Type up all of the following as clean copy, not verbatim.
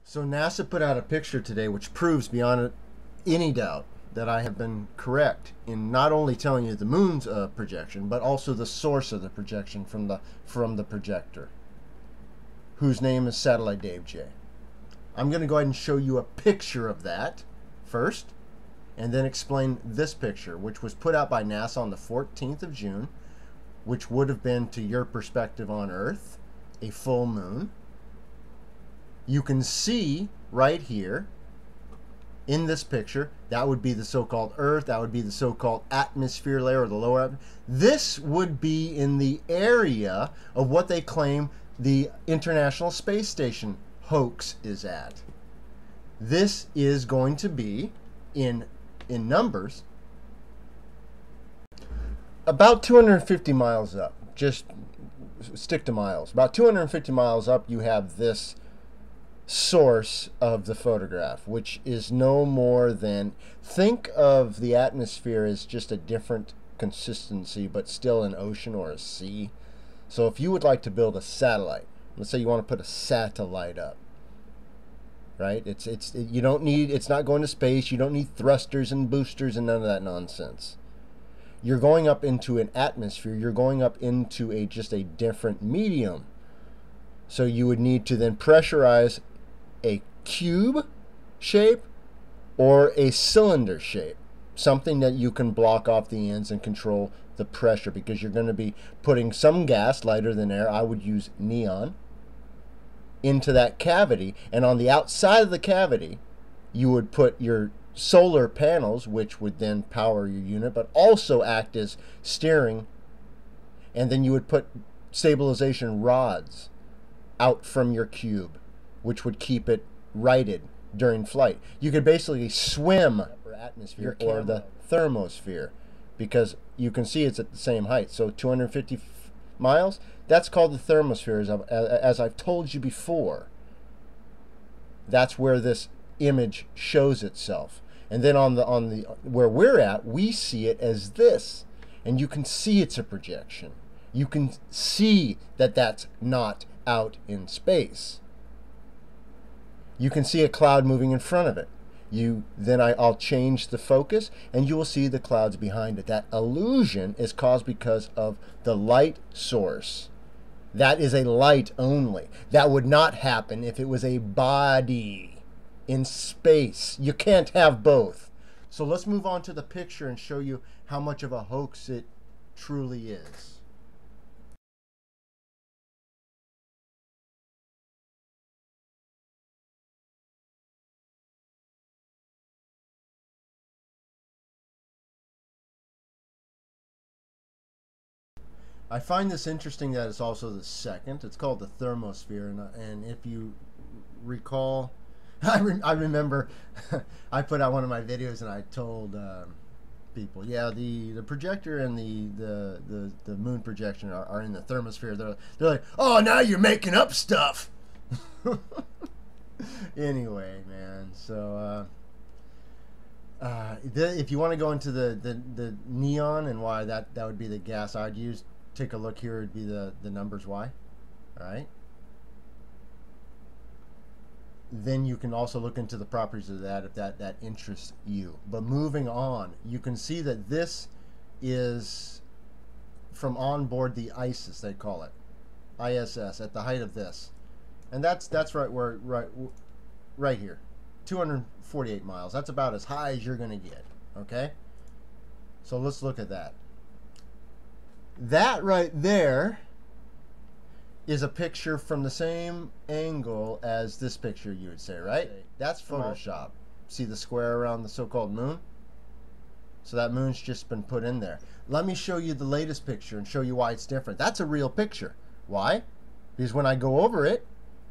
So NASA put out a picture today which proves beyond any doubt that I have been correct in not only telling you the moon's projection, but also the source of the projection from the projector, whose name is Satellite Dave J. I'm going to go ahead and show you a picture of that first, and then explain this picture, which was put out by NASA on the 14th of June, which would have been, to your perspective on Earth, a full moon. You can see right here in this picture, that would be the so-called Earth, that would be the so-called atmosphere layer, or the lower atmosphere. This would be in the area of what they claim the International Space Station hoax is at. This is going to be, in numbers, about 250 miles up. Just stick to miles. About 250 miles up, you have this source of the photograph, which is no more than, think of the atmosphere as just a different consistency, but still an ocean or a sea. So if you would like to build a satellite, let's say you want to put a satellite up, right? You don't need, it's not going to space. You don't need thrusters and boosters and none of that nonsense. You're going up into an atmosphere. You're going up into just a different medium. So you would need to then pressurize a cube shape or a cylinder shape, something that you can block off the ends and control the pressure, because you're going to be putting some gas, lighter than air, I would use neon, into that cavity, and on the outside of the cavity you would put your solar panels, which would then power your unit but also act as steering, and then you would put stabilization rods out from your cube, which would keep it righted during flight. You could basically swim the atmosphere or the thermosphere, because you can see it's at the same height. So 250 miles, that's called the thermosphere, as I've told you before. That's where this image shows itself. And then on the where we're at, we see it as this, and you can see it's a projection. You can see that that's not out in space. You can see a cloud moving in front of it. I'll change the focus, and you will see the clouds behind it. That illusion is caused because of the light source. That is a light only. That would not happen if it was a body in space. You can't have both. So let's move on to the picture and show you how much of a hoax it truly is. I find this interesting that it's also the second. It's called the thermosphere, and if you recall, I remember I put out one of my videos and I told people, yeah, the projector and the moon projection are in the thermosphere. They're like, oh, now you're making up stuff. Anyway, man, so if you want to go into the neon and why that would be the gas I'd use, take a look here. It'd be the numbers Y. All right. Then you can also look into the properties of that if that interests you. But moving on, you can see that this is from on board the ISS, they call it, ISS, at the height of this, and that's right here, 248 miles. That's about as high as you're going to get. Okay. So let's look at that. That right there is a picture from the same angle as this picture, you would say, right? That's Photoshop. See the square around the so-called moon? So that moon's just been put in there. Let me show you the latest picture and show you why it's different. That's a real picture. Why? Because when I go over it,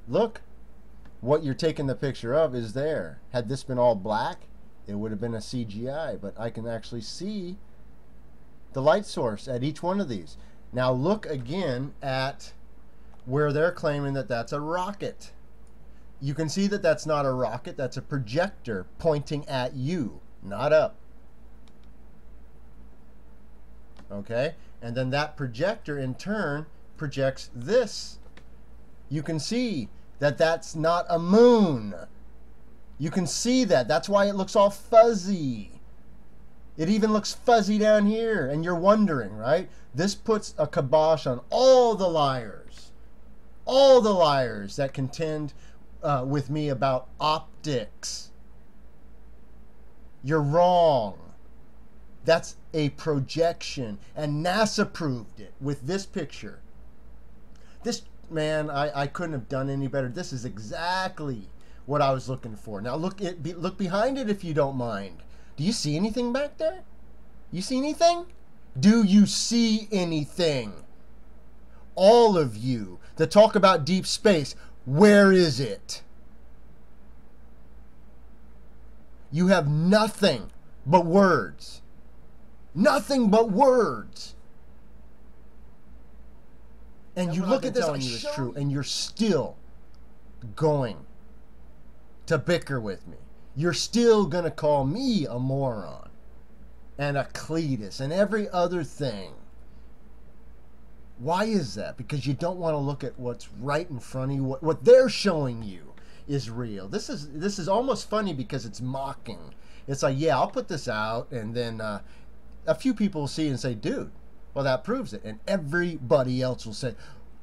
look, what you're taking the picture of is there. Had this been all black, it would have been a CGI, but I can actually see the light source at each one of these. Now look again at where they're claiming that that's a rocket. You can see that that's not a rocket, that's a projector pointing at you, not up. Okay? And then that projector in turn projects this. You can see that that's not a moon. You can see that. That's why it looks all fuzzy. It even looks fuzzy down here, and you're wondering, right? This puts a kibosh on all the liars that contend with me about optics. You're wrong. That's a projection, and NASA proved it with this picture. This, man, I couldn't have done any better. This is exactly what I was looking for. Now look behind it if you don't mind. Do you see anything back there? You see anything? Do you see anything? All of you that talk about deep space, where is it? You have nothing but words. Nothing but words. And you look at this, telling you it's true, and you're still going to bicker with me. You're still going to call me a moron and a Cletus and every other thing. Why is that? Because you don't want to look at what's right in front of you. What they're showing you is real. This is almost funny because it's mocking. It's like, yeah, I'll put this out, and then a few people will see it and say, dude, well, that proves it. And everybody else will say,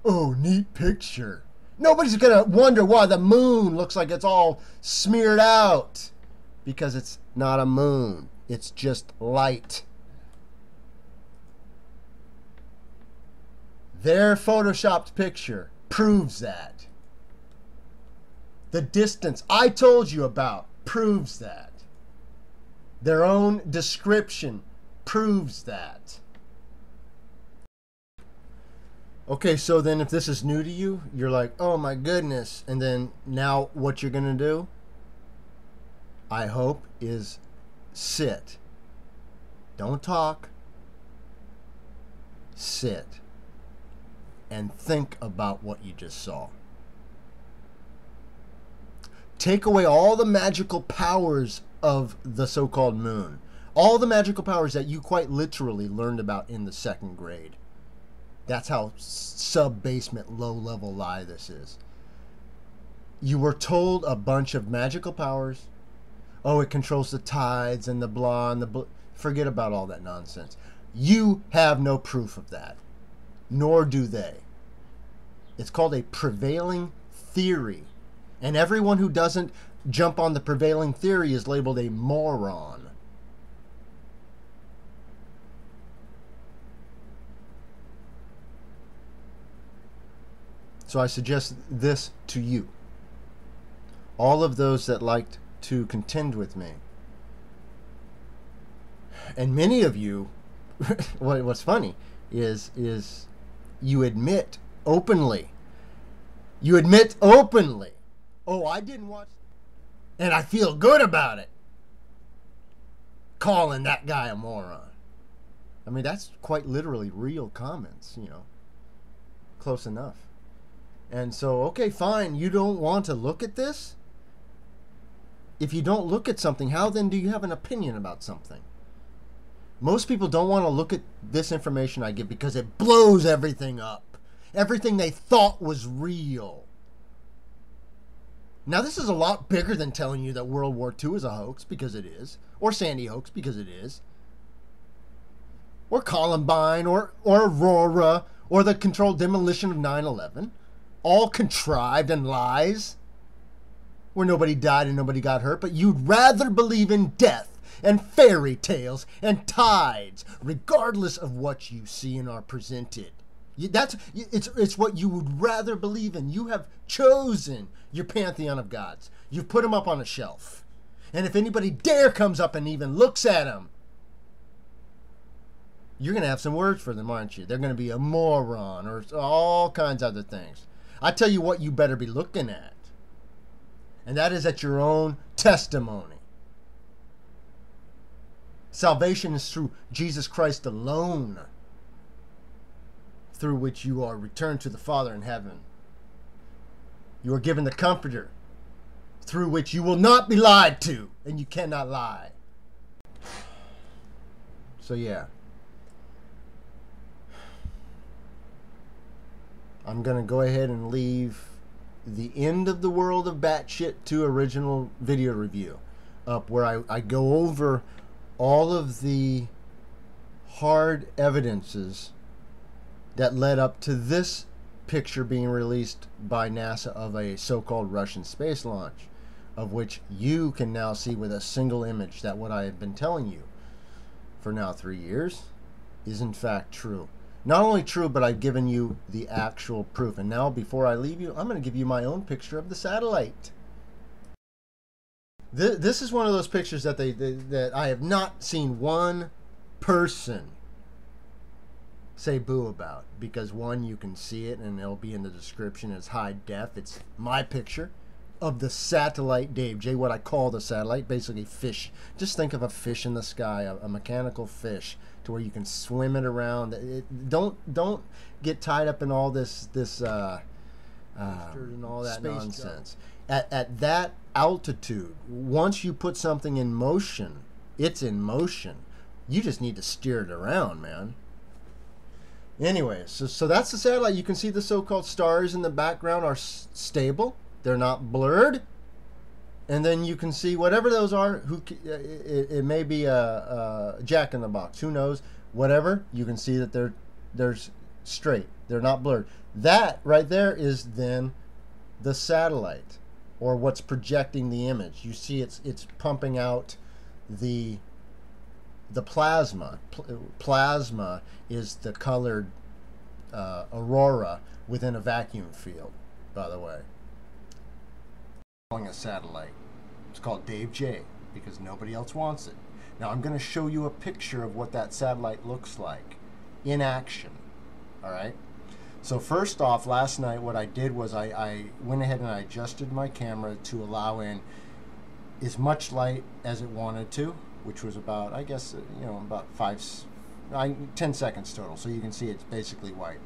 oh, neat picture. Nobody's going to wonder why the moon looks like it's all smeared out. Because it's not a moon. It's just light. Their photoshopped picture proves that. The distance I told you about proves that. Their own description proves that. Okay, so then if this is new to you, you're like, oh my goodness. And then now what you're going to do, I hope, is sit. Don't talk. Sit. And think about what you just saw. Take away all the magical powers of the so-called moon. All the magical powers that you quite literally learned about in the 2nd grade. That's how sub-basement, low-level lie this is. You were told a bunch of magical powers. Oh, it controls the tides and the blah and the blah. Forget about all that nonsense. You have no proof of that. Nor do they. It's called a prevailing theory. And everyone who doesn't jump on the prevailing theory is labeled a moron. So I suggest this to you. All of those that liked to contend with me. And many of you, what's funny is you admit openly. You admit openly. Oh, I didn't watch, and I feel good about it. Calling that guy a moron. I mean, that's quite literally real comments, you know. Close enough. And so, okay, fine. You don't want to look at this? If you don't look at something, how then do you have an opinion about something? Most people don't want to look at this information I give because it blows everything up. Everything they thought was real. Now, this is a lot bigger than telling you that World War II is a hoax, because it is. Or Sandy hoax, because it is. Or Columbine, or Aurora, or the controlled demolition of 9/11. All contrived and lies. Where nobody died and nobody got hurt. But you'd rather believe in death and fairy tales and tides, regardless of what you see and are presented. It's what you would rather believe in. You have chosen your pantheon of gods. You've put them up on a shelf. And if anybody dare comes up and even looks at them, you're going to have some words for them, aren't you? They're going to be a moron or all kinds of other things. I tell you what you better be looking at. And that is at your own testimony. Salvation is through Jesus Christ alone, through which you are returned to the Father in heaven. You are given the Comforter, through which you will not be lied to, and you cannot lie. So yeah. I'm going to go ahead and leave the end of the world of Batshit 2 original video review up, where I go over all of the hard evidences that led up to this picture being released by NASA of a so-called Russian space launch, of which you can now see with a single image that what I have been telling you for now 3 years is in fact true. Not only true, but I've given you the actual proof. And now, before I leave you, I'm going to give you my own picture of the satellite. This is one of those pictures that that I have not seen one person say boo about, because one, you can see it and it'll be in the description. It's high def. It's my picture of the satellite Dave J, what I call the satellite, basically fish. Just think of a fish in the sky, a mechanical fish, to where you can swim it around. Don't get tied up in all this and all that nonsense. At that altitude, once you put something in motion, it's in motion. You just need to steer it around, man. Anyway, so that's the satellite. You can see the so-called stars in the background are stable. They're not blurred. And then you can see whatever those are. It may be a Jack in the Box. Who knows? Whatever. You can see that they're straight. They're not blurred. That right there is then the satellite, or what's projecting the image. You see it's pumping out the plasma. Plasma is the colored aurora within a vacuum field, by the way. A satellite. It's called Dave J because nobody else wants it. Now I'm going to show you a picture of what that satellite looks like in action. All right. So first off, last night what I did was I went ahead and I adjusted my camera to allow in as much light as it wanted to, which was about, I guess, about 10 seconds total. So you can see it's basically white.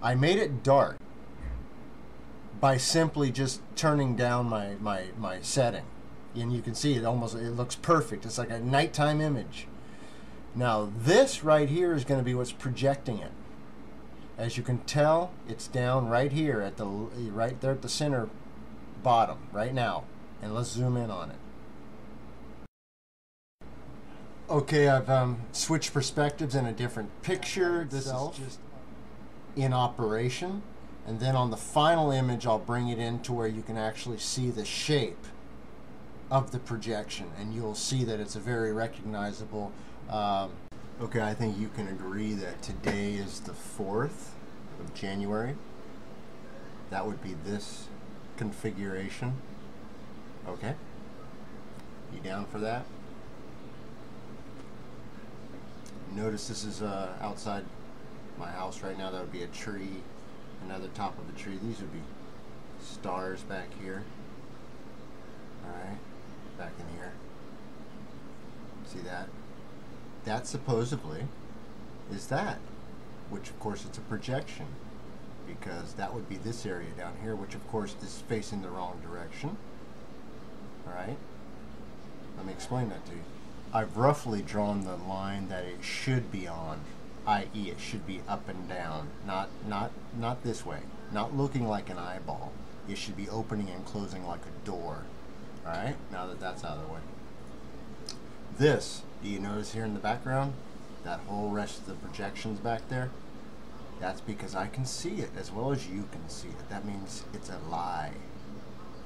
I made it dark by simply just turning down my setting, and you can see it looks perfect. It's like a nighttime image. Now this right here is going to be what's projecting it. As you can tell, it's down right here right there at the center bottom right now, and let's zoom in on it. Okay, I've switched perspectives in a different picture. This is just in operation. And then on the final image, I'll bring it in to where you can actually see the shape of the projection, and you'll see that it's a very recognizable. Okay, I think you can agree that today is the 4th of January. That would be this configuration. Okay? You down for that? Notice this is outside my house right now. That would be a tree. Another top of a tree. These would be stars back here. Alright, back in here. See that? That supposedly is that, which of course it's a projection, because that would be this area down here, which of course is facing the wrong direction. Alright, let me explain that to you. I've roughly drawn the line that it should be on, i.e. it should be up and down, not this way, not looking like an eyeball. It should be opening and closing like a door. Alright, now that that's out of the way. This, do you notice here in the background, that whole rest of the projections back there? That's because I can see it as well as you can see it. That means it's a lie.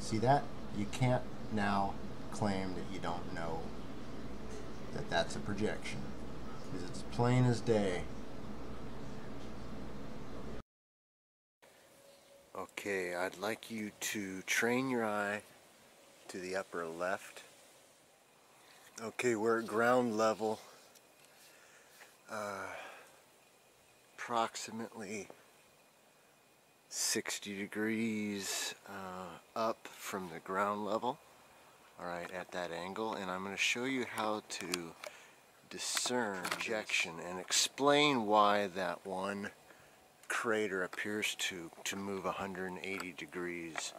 See that? You can't now claim that you don't know that that's a projection, because it's plain as day. Okay, I'd like you to train your eye to the upper left. Okay, we're at ground level, approximately 60 degrees up from the ground level. Alright, at that angle, and I'm going to show you how to discern projection and explain why that one crater appears to move 180 degrees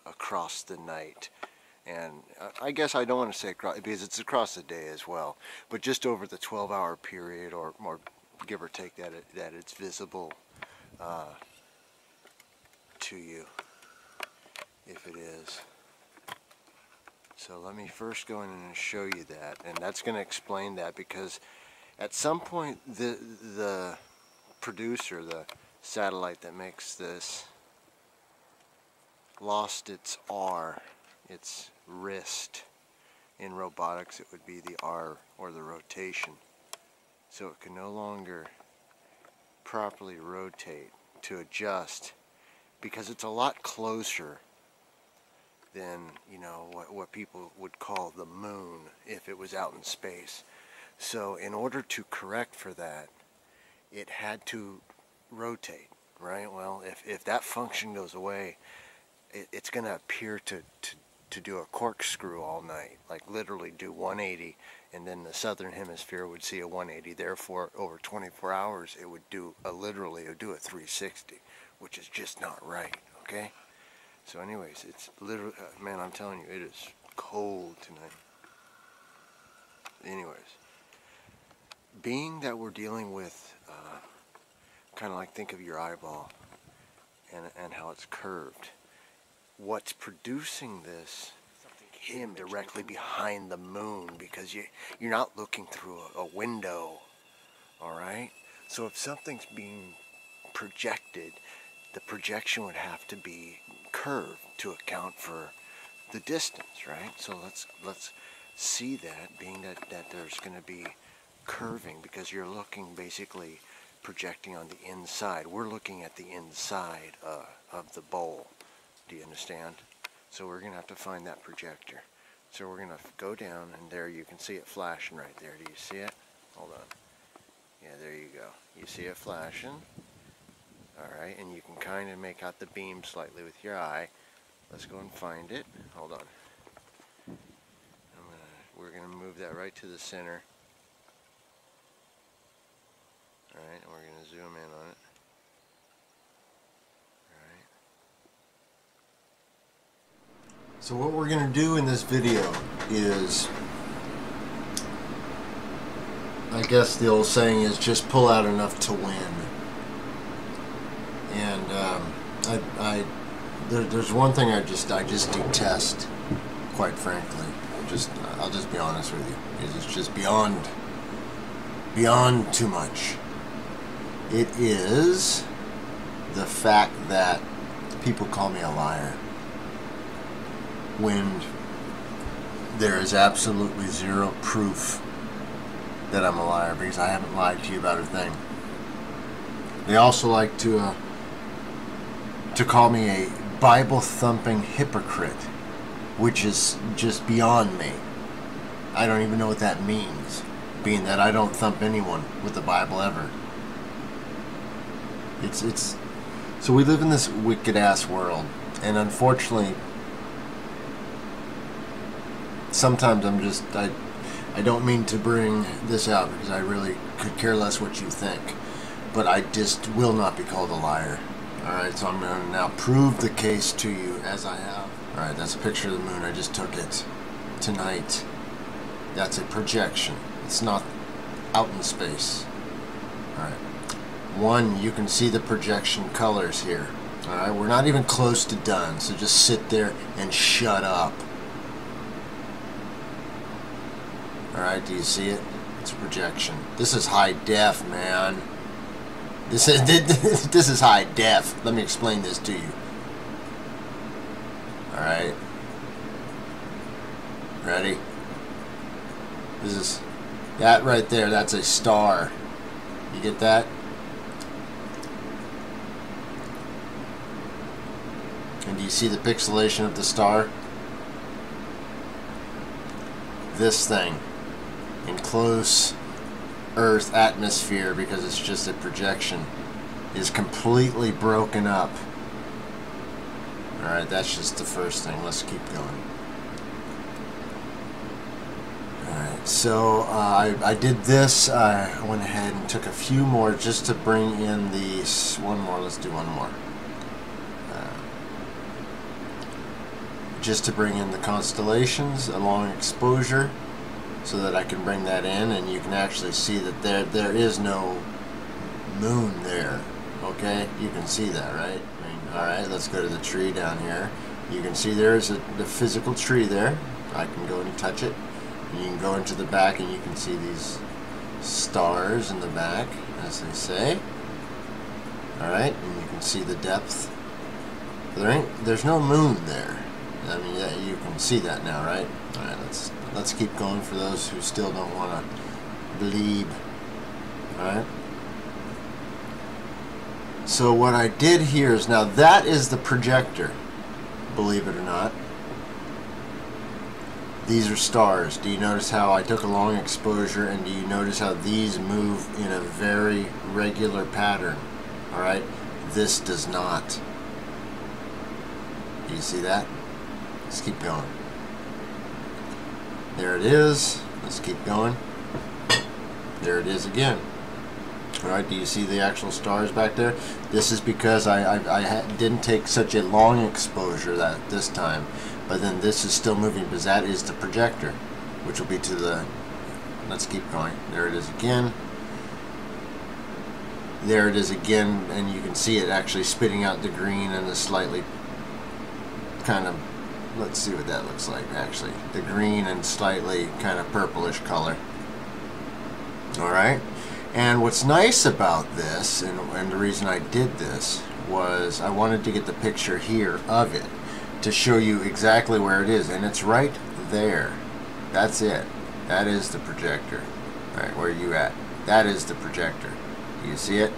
across the night. And I guess I don't want to say across, because it's across the day as well, but just over the 12-hour period, or more, give or take, that it's visible to you. if it is. So let me first go in and show you that, and that's going to explain that, because at some point the producer, the satellite that makes this, lost its R, its wrist. In robotics it would be the R, or the rotation. So it can no longer properly rotate to adjust, because it's a lot closer than, you know, what people would call the moon if it was out in space. So in order to correct for that, it had to rotate, right? Well, if that function goes away, it's going to appear to do a corkscrew all night, like literally do 180, and then the southern hemisphere would see a 180. Therefore, over 24 hours, it would do literally a 360, which is just not right. Okay. So, anyways, it's literally, man, I'm telling you, it is cold tonight. Anyways, being that we're dealing with kind of like, think of your eyeball and how it's curved. What's producing this, him directly behind the moon, because you're not looking through a window, all right? So if something's being projected, the projection would have to be curved to account for the distance, right? So let's see that, being that there's going to be curving, because you're looking basically projecting on the inside. We're looking at the inside of the bowl. Do you understand? So we're going to have to find that projector. So we're going to go down, and there you can see it flashing right there. Do you see it? Hold on. Yeah, there you go. You see it flashing. Alright, and you can kind of make out the beam slightly with your eye. Let's go and find it. Hold on. We're going to move that right to the center. Alright, and we're going to zoom in on it. So what we're going to do in this video is, I guess the old saying is, just pull out enough to win. And there's one thing I just detest, quite frankly. I'll just be honest with you. It's just beyond too much. It is the fact that people call me a liar, when there is absolutely zero proof that I'm a liar, because I haven't lied to you about a thing. They also like to call me a Bible-thumping hypocrite, which is just beyond me. I don't even know what that means, being that I don't thump anyone with the Bible ever. So we live in this wicked-ass world, and unfortunately, sometimes I don't mean to bring this out, because I really could care less what you think, but I just will not be called a liar. Alright, so I'm going to now prove the case to you as I have. Alright, that's a picture of the moon. I just took it tonight. That's a projection. It's not out in space. Alright. One, you can see the projection colors here. Alright, we're not even close to done, so just sit there and shut up. Alright, do you see it? It's a projection. This is high def, man. This is high def. Let me explain this to you. Alright. Ready? This is... that right there, that's a star. You get that? And do you see the pixelation of the star? This thing, in close Earth atmosphere, because it's just a projection, is completely broken up. Alright, that's just the first thing. Let's keep going. Alright, so I did this. I went ahead and took a few more just to bring in these. One more, let's do one more. Just to bring in the constellations along exposure, so that I can bring that in, and you can actually see that there is no moon there. Okay, you can see that, right? I mean, all right, let's go to the tree down here. You can see there's the physical tree there. I can go and touch it. And you can go into the back and you can see these stars in the back, as they say. Alright, and you can see the depth. There's no moon there. I mean, yeah, you can see that now, right? Alright, let's keep going for those who still don't want to believe. Alright? So what I did here is, now that is the projector, believe it or not. These are stars. Do you notice how I took a long exposure, and do you notice how these move in a very regular pattern? Alright? This does not. Do you see that? Let's keep going. There it is. Let's keep going. There it is again. Alright, do you see the actual stars back there? This is because I didn't take such a long exposure this time. But then this is still moving because that is the projector, which will be to the... Let's keep going. There it is again. There it is again, and you can see it actually spitting out the green and the slightly kind of... Let's see what that looks like, actually. The green and slightly kind of purplish color. Alright? And what's nice about this, and the reason I did this, was I wanted to get the picture here of it to show you exactly where it is. And it's right there. That's it. That is the projector. Alright, where are you at? That is the projector. Do you see it?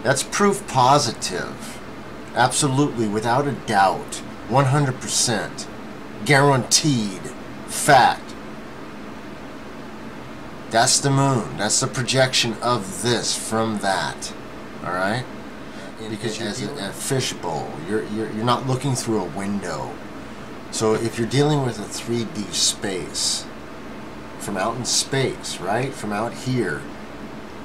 That's proof positive. Absolutely, without a doubt. 100%. Guaranteed. Fact. That's the moon. That's the projection of this from that. Alright? Because as a fishbowl, you're not looking through a window. So if you're dealing with a 3D space, from out in space, right? From out here,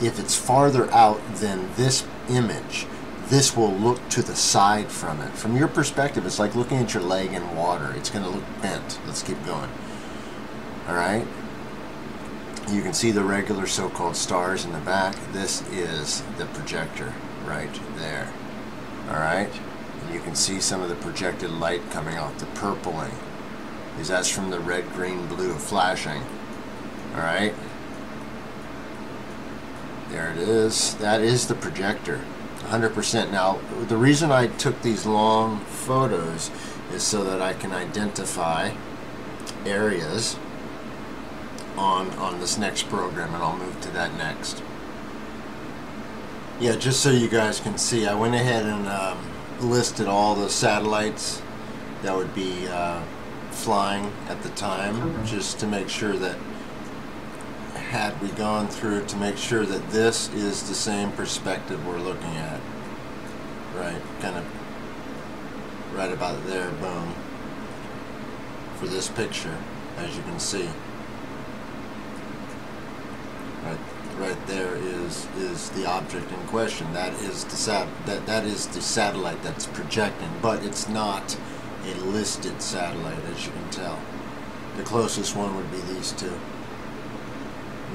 if it's farther out than this image, this will look to the side from it. From your perspective, it's like looking at your leg in water. It's going to look bent. Let's keep going. Alright? You can see the regular so-called stars in the back. This is the projector right there. Alright? And you can see some of the projected light coming off the purpling, because that's from the red, green, blue flashing. Alright? There it is. That is the projector. 100%. Now, the reason I took these long photos is so that I can identify areas on this next program, and I'll move to that next. Yeah, just so you guys can see, I went ahead and listed all the satellites that would be flying at the time, just to make sure that, had we gone through, to make sure that this is the same perspective we're looking at. Right, kind of right about there, boom, for this picture, as you can see. Right there is the object in question. That is the that is the satellite that's projecting, but it's not a listed satellite, as you can tell. The closest one would be these two.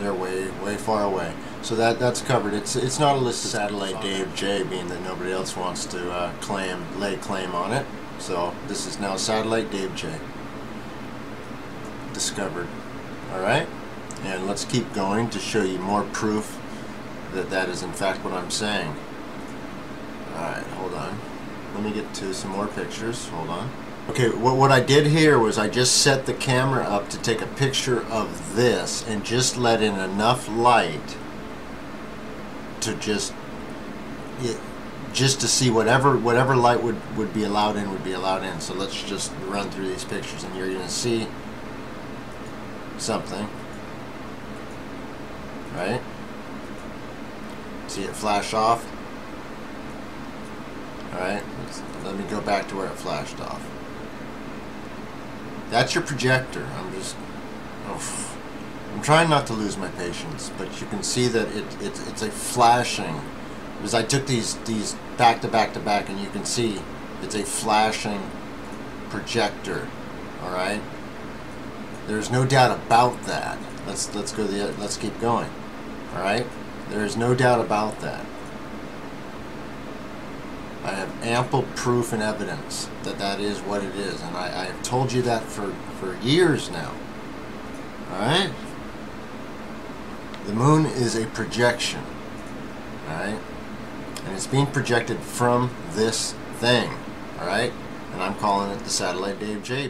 They're way far away. So that's covered. It's not a listed satellite, Dave J, being that nobody else wants to lay claim on it. So this is now satellite Dave J. Discovered. All right. And let's keep going to show you more proof that that is in fact what I'm saying. Alright, hold on. Let me get to some more pictures. Hold on. Okay, what I did here was I just set the camera up to take a picture of this and just let in enough light to just to see whatever light would be allowed in. So let's just run through these pictures, and you're going to see something. Right? See it flash off? Alright, let me go back to where it flashed off. That's your projector. I'm trying not to lose my patience, but you can see that it's a flashing, because I took these back to back to back, and you can see it's a flashing projector. Alright? There's no doubt about that. Let's keep going. Alright? There is no doubt about that. I have ample proof and evidence that that is what it is. And I have told you that for years now. Alright? The moon is a projection. Alright? And it's being projected from this thing. Alright? And I'm calling it the Satellite Dave J.